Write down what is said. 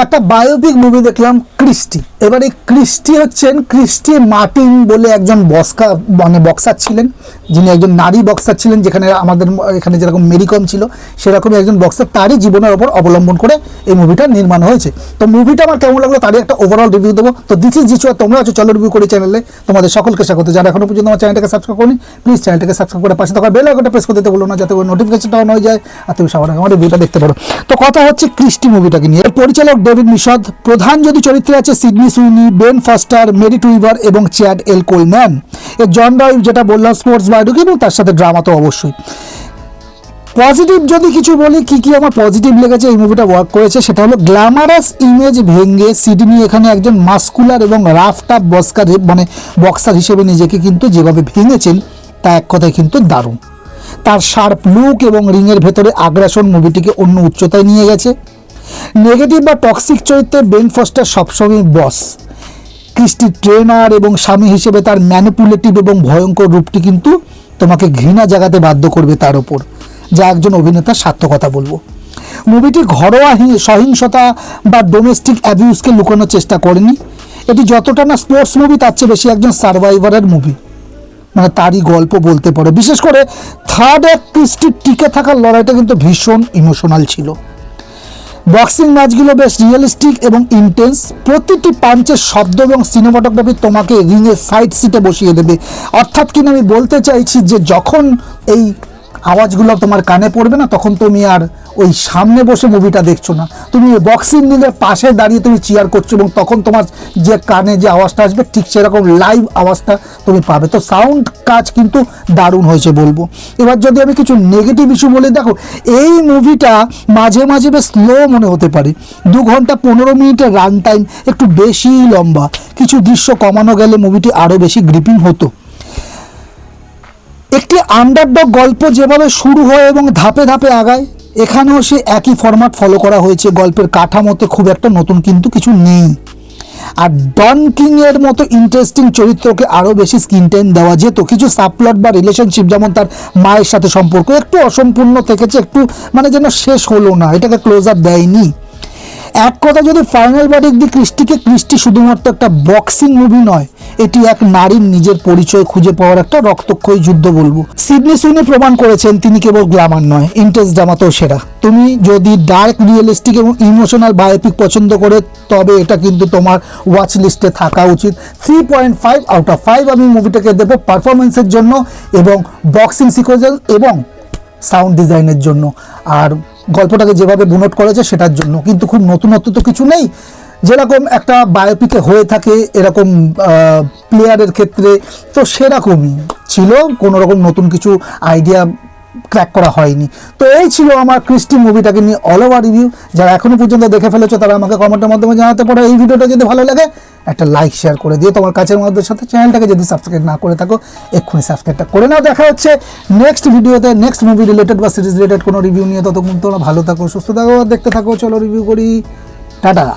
একটা biopic movie দেখলাম Christie. এবার এই ক্রিস্টি হচ্ছেন ক্রিস্টি মার্টিন বলে একজন বক্সার ছিলেন, যিনি একজন নারী বক্সার ছিলেন, যেখানে আমাদের এখানে যেরকম মেরিকম ছিল সেরকমই একজন বক্সার, তারই জীবনের ওপর অবলম্বন করে এই মুভিটা নির্মাণ হয়েছে। তো মুভিটা আমার কেমন লাগলো তারই একটা ওভারঅল রিভিউ দেবো। তো দিস ইজ জিচু, তোমরা আছো চলো রিভিউ করি চ্যানেলে। তোমাদের সকলকে স্বাগত। যারা এখনো পর্যন্ত আমার চ্যানেলটাকে সাবস্ক্রাইব করনি প্লিজ চ্যানেলটাকে সাবস্ক্রাইব করে পাশে থাকা বেল আইকনটা প্রেস করে দিতে বলো না, যাতে ওই নোটিফিকেশনটা অন হয়ে যায় আর তুমি সবার আগে আমার রিভিউটা দেখতে পারো। তো কথা হচ্ছে ক্রিস্টি মুভিটাকে নিয়ে। এর পরিচালক ডেভিড মিশদ, প্রধান যদি চরিত্রে আছে সিডনি সুইনি, বেন ফস্টার, মেরি টুইভার এবং চ্যাড এল কোলম্যান। এর জনরা যেটা বললাম স্পোর্টস বায়োপিক এবং তার সাথে ড্রামা তো অবশ্যই। পজিটিভ যদি কিছু বলি, কি আমার পজিটিভ লেগেছে এই মুভিটা ওয়ার্ক করেছে, সেটা হলো গ্ল্যামারাস ইমেজ ভেঙে সিডনি এখানে একজন মাস্কুলার এবং রাফ টাফ বক্সার হিসেবে নিজেকে কিন্তু যেভাবে ভেঙেছেন তা এক কথায় কিন্তু দারুণ। তার শার্প লুক এবং রিংয়ের ভেতরে আগ্রাসন মুভিটিকে অন্য উচ্চতায় নিয়ে গেছে। নেগেটিভ বা টক্সিক চরিত্রে বেন ফস্টার সবসময় বস। ক্রিস্টি ট্রেনার এবং স্বামী হিসেবে তার ম্যানিপুলেটিভ এবং ভয়ঙ্কর রূপটি কিন্তু তোমাকে ঘৃণা জাগাতে বাধ্য করবে তার ওপর, যা একজন অভিনেতার সার্থকতা বলবো। মুভিটি ঘরোয়া সহিংসতা বা ডোমেস্টিক অ্যাবিউজকে লুকানোর চেষ্টা করেনি। এটি যতটা না স্পোর্টস মুভি তার চেয়ে বেশি একজন সার্ভাইভারের মুভি, মানে তারই গল্প বলতে পারো। বিশেষ করে থার্ড অ্যাক্ট ক্রিস্টির টিকে থাকার লড়াইটা কিন্তু ভীষণ ইমোশনাল ছিল। বক্সিং ম্যাচগুলো বেশ রিয়েলিস্টিক এবং ইন্টেন্স। প্রতিটি পাঞ্চের শব্দ এবং সিনেমাটোগ্রাফি তোমাকে রিংয়ের সাইড সিটে বসিয়ে দেবে। অর্থাৎ কিনা আমি বলতে চাইছি যে যখন এই আওয়াজগুলো তোমার কানে পড়বে না, তখন তুমি আর ওই সামনে বসে মুভিটা দেখছো না, তুমি বক্সিং রিংয়ের পাশে দাঁড়িয়ে তুমি চিয়ার করছো এবং তখন তোমার যে কানে যে আওয়াজটা আসবে ঠিক সেরকম লাইভ আওয়াজটা তুমি পাবে। তো সাউন্ড কাজ কিন্তু দারুণ হয়েছে বলবো। এবার যদি আমি কিছু নেগেটিভ ইস্যু বলে, দেখো এই মুভিটা মাঝে মাঝে বেশ স্লো মনে হতে পারে। 2 ঘন্টা 15 মিনিটের রান টাইম একটু বেশি লম্বা। কিছু দৃশ্য কমানো গেলে মুভিটি আরও বেশি গ্রিপিং হতো। একটি আন্ডারডগ গল্প যেভাবে শুরু হয় এবং ধাপে ধাপে আগায়, এখানেও সে একই ফরম্যাট ফলো করা হয়েছে। গল্পের কাঠামোতে খুব একটা নতুন কিন্তু কিছু নেই। আর ডন কিংয়ের মতো ইন্টারেস্টিং চরিত্রকে আরও বেশি স্ক্রিন টাইম দেওয়া যেত। কিছু সাবপ্লট বা রিলেশনশিপ, যেমন তার মায়ের সাথে সম্পর্ক, একটু অসম্পূর্ণ থেকেছে, একটু যেন শেষ হলো না, এটাকে ক্লোজার দেয়নি। এক কথা যদি ফাইনাল ভার্ডিক্ট দিই ক্রিস্টিকে, ক্রিস্টি শুধুমাত্র একটা বক্সিং মুভি নয়, এটি এক নারীর নিজের পরিচয় খুঁজে পাওয়ার একটা রক্তক্ষয়ী যুদ্ধ বলবো। সিডনি সুইনি প্রমাণ করেছেন তিনি কেবল গ্ল্যামার নয়, ইন্টেন্স ড্রামাতেও সেরা। তুমি যদি ডার্ক, রিয়েলিস্টিক এবং ইমোশনাল বায়োপিক পছন্দ করে, তবে এটা কিন্তু তোমার ওয়াচ লিস্টে থাকা উচিত। 3.5 আউট অফ 5 আমি মুভিটাকে দেবো পারফরমেন্সের জন্য এবং বক্সিং সিকোয়েন্স এবং সাউন্ড ডিজাইনের জন্য, আর গল্পটাকে যেভাবে বুনট করেছে সেটার জন্য। কিন্তু খুব নতুনত্ব তো কিছু নেই, যেরকম একটা বায়োপিকে হয়ে থাকে এরকম প্লেয়ারের ক্ষেত্রে, তো সেরকমই ছিল, কোনো রকম নতুন কিছু আইডিয়া ক্র্যাক করা হয়নি। তো এই ছিল আমার ক্রিস্টি মুভিটাকে নিয়ে অল ওভার রিভিউ। যারা এখনো পর্যন্ত দেখে ফেলেছো তারা আমাকে কমেন্টের মাধ্যমে জানাতে পারো। এই ভিডিওটা যদি ভালো লাগে একটা লাইক শেয়ার করে দিয়ে তোমার কাছের মানুষদের সাথে চ্যানেলটাকে যদি সাবস্ক্রাইব না করে থাকো এক্ষুনি সাবস্ক্রাইবটা করে নাও। দেখা হচ্ছে নেক্সট ভিডিওতে, নেক্সট মুভি রিলেটেড বা সিরিজ রিলেটেড কোনো রিভিউ নিয়ে। ততক্ষণ তোমরা ভালো থাকো, সুস্থ থাকো, দেখতে থাকো, চলো রিভিউ করি। টাটা।